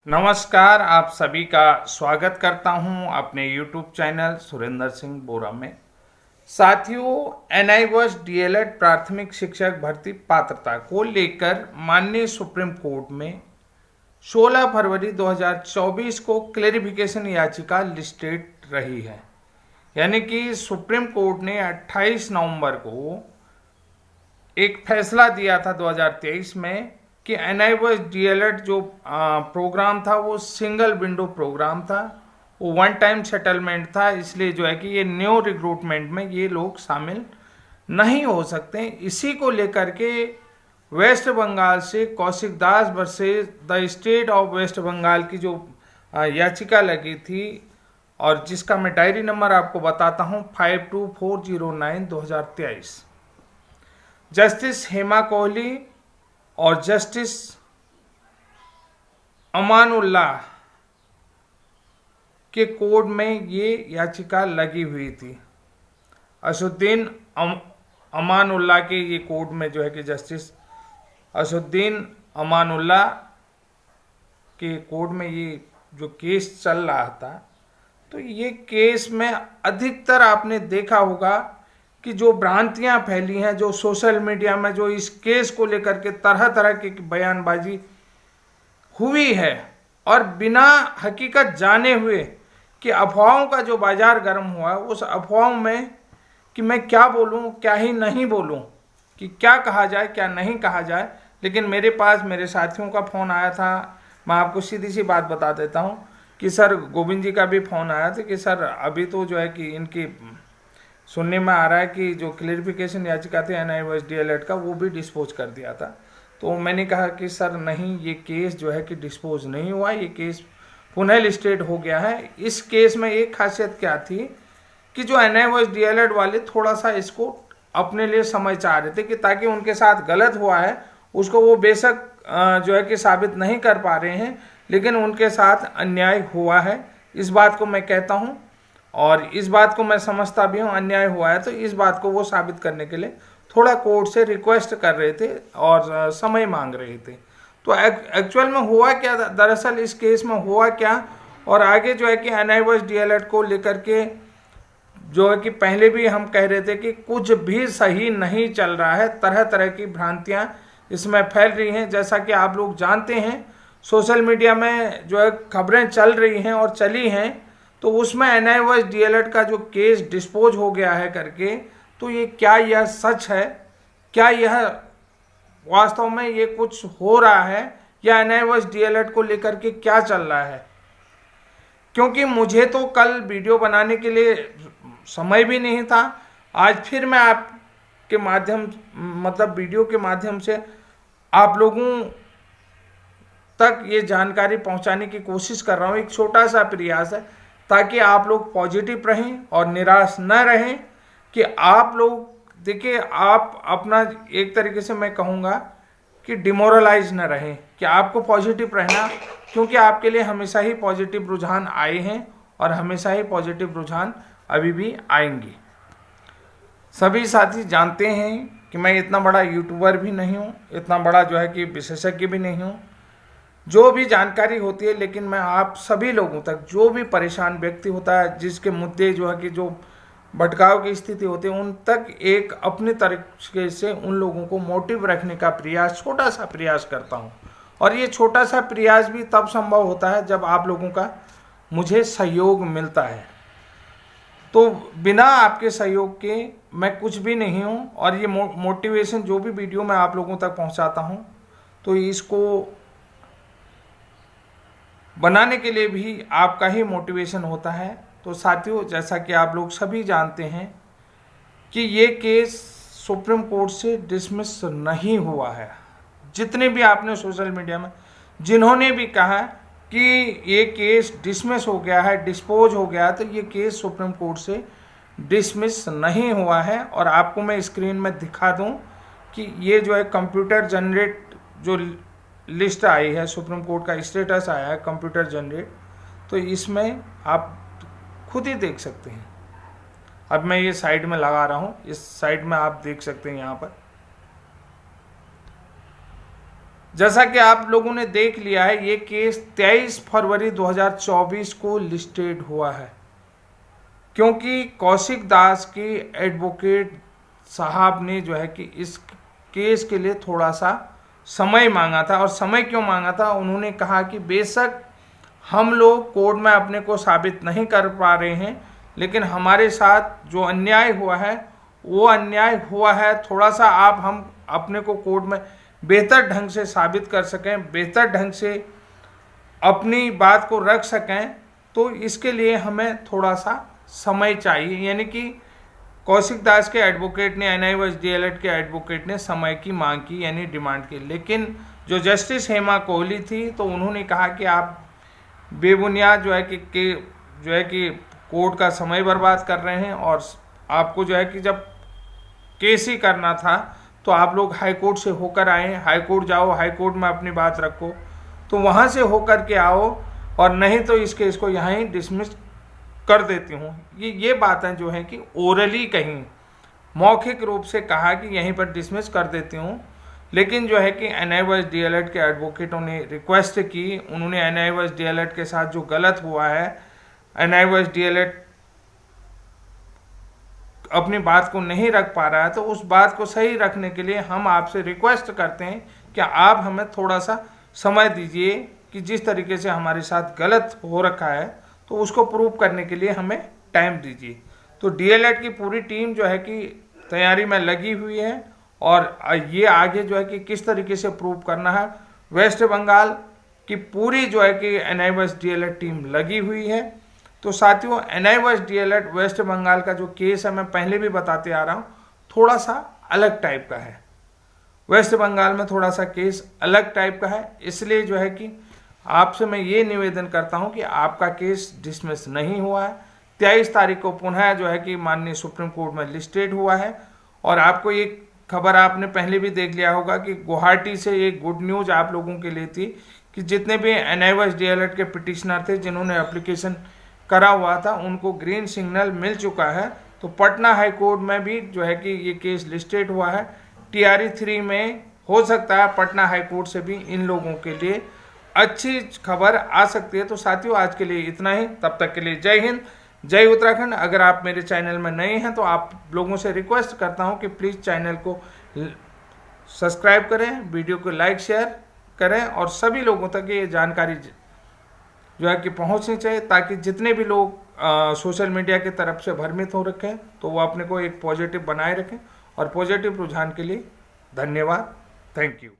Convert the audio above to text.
नमस्कार, आप सभी का स्वागत करता हूं अपने YouTube चैनल सुरेंद्र सिंह बोरा में। साथियों, एनआई वर्ष डीएलएड प्राथमिक शिक्षक भर्ती पात्रता को लेकर माननीय सुप्रीम कोर्ट में 16 फरवरी 2024 को क्लेरिफिकेशन याचिका लिस्टेड रही है। यानी कि सुप्रीम कोर्ट ने 28 नवंबर को एक फैसला दिया था 2023 में कि एनआईवर्स डीएलएड जो प्रोग्राम था वो सिंगल विंडो प्रोग्राम था, वो वन टाइम सेटलमेंट था। इसलिए जो है कि ये न्यू रिक्रूटमेंट में ये लोग शामिल नहीं हो सकते। इसी को लेकर के वेस्ट बंगाल से Kaushik Das versus the state of West Bengal की जो याचिका लगी थी, और जिसका मैं डायरी नंबर आपको बताता हूँ 52409/2023। जस्टिस हेमा कोहली और जस्टिस अमानुल्लाह के कोर्ट में ये याचिका लगी हुई थी। असुद्दीन अमानुल्लाह के ये कोर्ट में जो है कि जस्टिस असुद्दीन अमानुल्लाह के कोर्ट में ये जो केस चल रहा था, तो ये केस में अधिकतर आपने देखा होगा कि जो भ्रांतियां फैली हैं, जो सोशल मीडिया में जो इस केस को लेकर के तरह तरह की बयानबाजी हुई है, और बिना हकीकत जाने हुए कि अफवाहों का जो बाजार गर्म हुआ है, उस अफवाहों में कि मैं क्या बोलूं क्या ही नहीं बोलूं, कि क्या कहा जाए क्या नहीं कहा जाए। लेकिन मेरे पास मेरे साथियों का फ़ोन आया था। मैं आपको सीधी सी बात बता देता हूं कि सर, गोविंद जी का भी फ़ोन आया था कि सर अभी तो जो है कि इनकी सुनने में आ रहा है कि जो क्लेरिफिकेशन याचिका थी एनआईवर्स डीएलएड का, वो भी डिस्पोज कर दिया था। तो मैंने कहा कि सर नहीं, ये केस जो है कि डिस्पोज नहीं हुआ, ये केस पुनः लिस्टेड हो गया है। इस केस में एक खासियत क्या थी कि जो एनआईवर्स डीएलएड वाले थोड़ा सा इसको अपने लिए समझ चाह रहे थे कि ताकि उनके साथ गलत हुआ है उसको वो बेशक जो है कि साबित नहीं कर पा रहे हैं, लेकिन उनके साथ अन्याय हुआ है, इस बात को मैं कहता हूँ। और इस बात को मैं समझता भी हूँ, अन्याय हुआ है, तो इस बात को वो साबित करने के लिए थोड़ा कोर्ट से रिक्वेस्ट कर रहे थे और समय मांग रहे थे। तो एक्चुअल में हुआ क्या, दरअसल इस केस में हुआ क्या, और आगे जो है कि एनआईवर्स डीएलएड को लेकर के जो है कि पहले भी हम कह रहे थे कि कुछ भी सही नहीं चल रहा है, तरह तरह की भ्रांतियां इसमें फैल रही हैं। जैसा कि आप लोग जानते हैं, सोशल मीडिया में जो है खबरें चल रही हैं और चली हैं, तो उसमें एनआईवर्स डीएलएड का जो केस डिस्पोज हो गया है करके, तो ये क्या यह सच है, क्या यह वास्तव में ये कुछ हो रहा है, या एनआईवर्स डीएलएड को लेकर के क्या चल रहा है। क्योंकि मुझे तो कल वीडियो बनाने के लिए समय भी नहीं था। आज फिर मैं आपके माध्यम मतलब वीडियो के माध्यम से आप लोगों तक ये जानकारी पहुंचाने की कोशिश कर रहा हूँ। एक छोटा सा प्रयास है ताकि आप लोग पॉजिटिव रहें और निराश न रहें। कि आप लोग देखिए, आप अपना एक तरीके से मैं कहूँगा कि डिमोरलाइज न रहें, कि आपको पॉजिटिव रहना, क्योंकि आपके लिए हमेशा ही पॉजिटिव रुझान आए हैं और हमेशा ही पॉजिटिव रुझान अभी भी आएंगे। सभी साथी जानते हैं कि मैं इतना बड़ा यूट्यूबर भी नहीं हूँ, इतना बड़ा जो है कि विशेषज्ञ भी नहीं हूँ। जो भी जानकारी होती है, लेकिन मैं आप सभी लोगों तक, जो भी परेशान व्यक्ति होता है, जिसके मुद्दे जो है कि जो भटकाव की स्थिति होती है, उन तक एक अपने तरीके से उन लोगों को मोटिव रखने का प्रयास, छोटा सा प्रयास करता हूं। और ये छोटा सा प्रयास भी तब संभव होता है जब आप लोगों का मुझे सहयोग मिलता है। तो बिना आपके सहयोग के मैं कुछ भी नहीं हूं। और ये मोटिवेशन जो भी वीडियो मैं आप लोगों तक पहुंचाता हूं, तो इसको बनाने के लिए भी आपका ही मोटिवेशन होता है। तो साथियों, जैसा कि आप लोग सभी जानते हैं कि ये केस सुप्रीम कोर्ट से डिसमिस नहीं हुआ है। जितने भी आपने सोशल मीडिया में जिन्होंने भी कहा कि ये केस डिसमिस हो गया है, डिस्पोज हो गया, तो ये केस सुप्रीम कोर्ट से डिसमिस नहीं हुआ है। और आपको मैं स्क्रीन में दिखा दूं कि ये जो है कंप्यूटर जनरेट जो लिस्ट आई है, सुप्रीम कोर्ट का स्टेटस आया है कंप्यूटर जनरेट, तो इसमें आप खुद ही देख सकते हैं। अब मैं ये साइड में लगा रहा हूँ, इस साइड में आप देख सकते हैं। यहाँ पर जैसा कि आप लोगों ने देख लिया है, ये केस 23 फरवरी 2024 को लिस्टेड हुआ है, क्योंकि कौशिक दास की एडवोकेट साहब ने जो है कि इस केस के लिए थोड़ा सा समय मांगा था। और समय क्यों मांगा था? उन्होंने कहा कि बेशक हम लोग कोर्ट में अपने को साबित नहीं कर पा रहे हैं, लेकिन हमारे साथ जो अन्याय हुआ है वो अन्याय हुआ है, थोड़ा सा आप हम अपने को कोर्ट में बेहतर ढंग से साबित कर सकें, बेहतर ढंग से अपनी बात को रख सकें, तो इसके लिए हमें थोड़ा सा समय चाहिए। यानी कि कौशिक दास के एडवोकेट ने, NIOS DLED के एडवोकेट ने समय की मांग की, यानी डिमांड की। लेकिन जो जस्टिस हेमा कोहली थी, तो उन्होंने कहा कि आप बेबुनियाद जो है कि कोर्ट का समय बर्बाद कर रहे हैं, और आपको जो है कि जब केस ही करना था तो आप लोग हाई कोर्ट से होकर आए, हाई कोर्ट जाओ, हाई कोर्ट में अपनी बात रखो, तो वहाँ से होकर के आओ, और नहीं तो इस केस को यहाँ ही डिसमिस कर देती हूँ। ये बातें जो हैं कि ओरली कहीं, मौखिक रूप से कहा कि यहीं पर डिसमिस कर देती हूँ। लेकिन जो है कि NIOS DLED के एडवोकेटों ने रिक्वेस्ट की, उन्होंने NIOS DLED के साथ जो गलत हुआ है, NIOS DLED अपनी बात को नहीं रख पा रहा है, तो उस बात को सही रखने के लिए हम आपसे रिक्वेस्ट करते हैं कि आप हमें थोड़ा सा समय दीजिए कि जिस तरीके से हमारे साथ गलत हो रखा है तो उसको प्रूव करने के लिए हमें टाइम दीजिए। तो DLED की पूरी टीम जो है कि तैयारी में लगी हुई है, और ये आगे जो है कि किस तरीके से प्रूव करना है, वेस्ट बंगाल की पूरी जो है कि NIOS DLED टीम लगी हुई है। तो साथियों, NIOS DLED वेस्ट बंगाल का जो केस है, मैं पहले भी बताते आ रहा हूँ, थोड़ा सा अलग टाइप का है। वेस्ट बंगाल में थोड़ा सा केस अलग टाइप का है, इसलिए जो है कि आपसे मैं ये निवेदन करता हूँ कि आपका केस डिसमिस नहीं हुआ है। 23 तारीख को पुनः जो है कि माननीय सुप्रीम कोर्ट में लिस्टेड हुआ है। और आपको ये खबर आपने पहले भी देख लिया होगा कि गुवाहाटी से एक गुड न्यूज़ आप लोगों के लिए थी कि जितने भी NIOS DLED के पिटिशनर थे, जिन्होंने एप्लीकेशन करा हुआ था, उनको ग्रीन सिग्नल मिल चुका है। तो पटना हाई कोर्ट में भी जो है कि ये केस लिस्टेड हुआ है। TRE 3 में हो सकता है पटना हाई कोर्ट से भी इन लोगों के लिए अच्छी खबर आ सकती है। तो साथियों, आज के लिए इतना ही। तब तक के लिए जय हिंद, जय उत्तराखंड। अगर आप मेरे चैनल में नए हैं तो आप लोगों से रिक्वेस्ट करता हूं कि प्लीज़ चैनल को सब्सक्राइब करें, वीडियो को लाइक शेयर करें, और सभी लोगों तक ये जानकारी जो है कि पहुंचनी चाहिए, ताकि जितने भी लोग सोशल मीडिया की तरफ से भ्रमित हो रखे हैं तो वो अपने को एक पॉजिटिव बनाए रखें। और पॉजिटिव रुझान के लिए धन्यवाद। Thank you.